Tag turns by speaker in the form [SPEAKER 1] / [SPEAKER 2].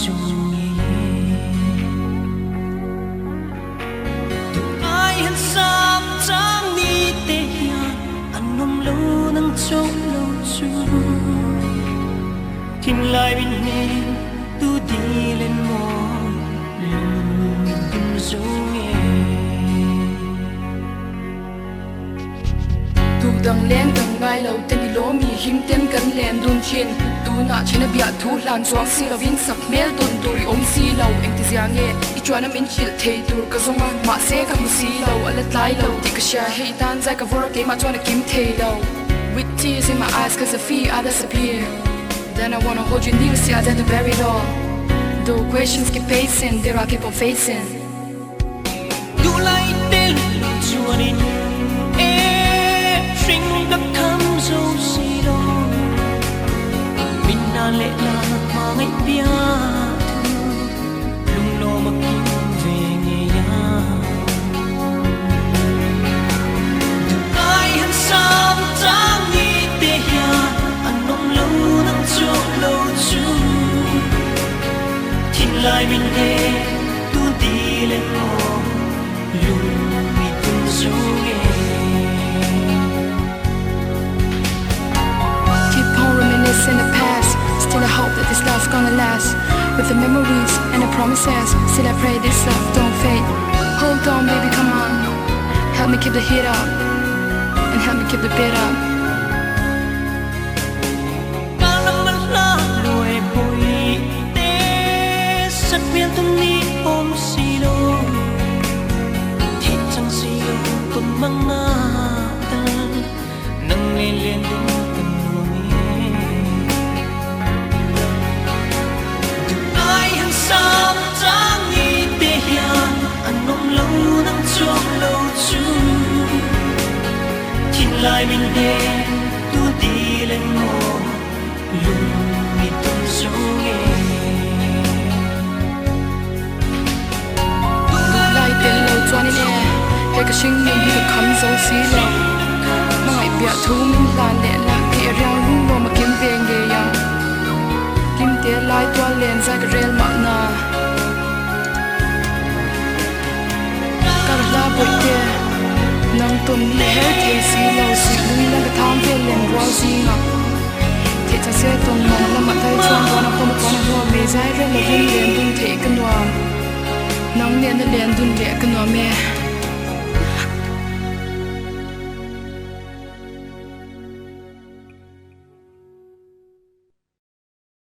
[SPEAKER 1] chung ai hắn sam trang ni te hian an nom lo Nangchauh lo chu thim lai bin ne tu di lên mo lung tim dung
[SPEAKER 2] tu dang len dang ngai lo te ni lo mi him tem kan len dun chin tu na chena bia thu lan chuang si lo vin sak mel don duri om si lo eng ti ziang e I chuan min chil thei tur ka zonga ma se ka mu si lo ala tlai lo ti ka sha hei dan zai ka vor ke ma chuan kim thei lo with tears in my eyes cause I fear I disappear then I wanna hold you near see I had to bury it all though questions keep pacing there I keep on facing
[SPEAKER 1] tu lai te lu chuan in String the come so see lo Min na lệ la ma ngay bia lung lo ma kim về nghe ya tu ai han sam trang ni te ya an nom lo Nangchauh lo chu thin lai min ne tu đi lên mo lung mi tum so nghe
[SPEAKER 2] in the past, still I hope that this love's gonna last. With the memories and the promises, still I pray this love don't fade. Hold on baby, come on, help me keep the heat up, and help me keep the beat up.
[SPEAKER 1] Sắc miên tung ni ôm xì lô thịt chẳng xì lô còn mang ngã tan nâng lên lên đúng từng nuôi ai hắn sam trang ni te hian an nom lo Nangchauh lo chu thin lai min ne tu đi lên mo lung mi tum so nghe
[SPEAKER 2] chuan in e he ka hring min hi ka kham zo si lo mangai bia thu min lan le la ki riang lung lo ma kim ve nge ya kim te lai toan len za ka rel ma na ka la boi te nang ton ni he te si lo si lung la ka tham ve len wa si nga te cha se ton ma la ma tai chuan wa na ko ma ko na ho me zai re la vin len dun the kan wa nang len na len dun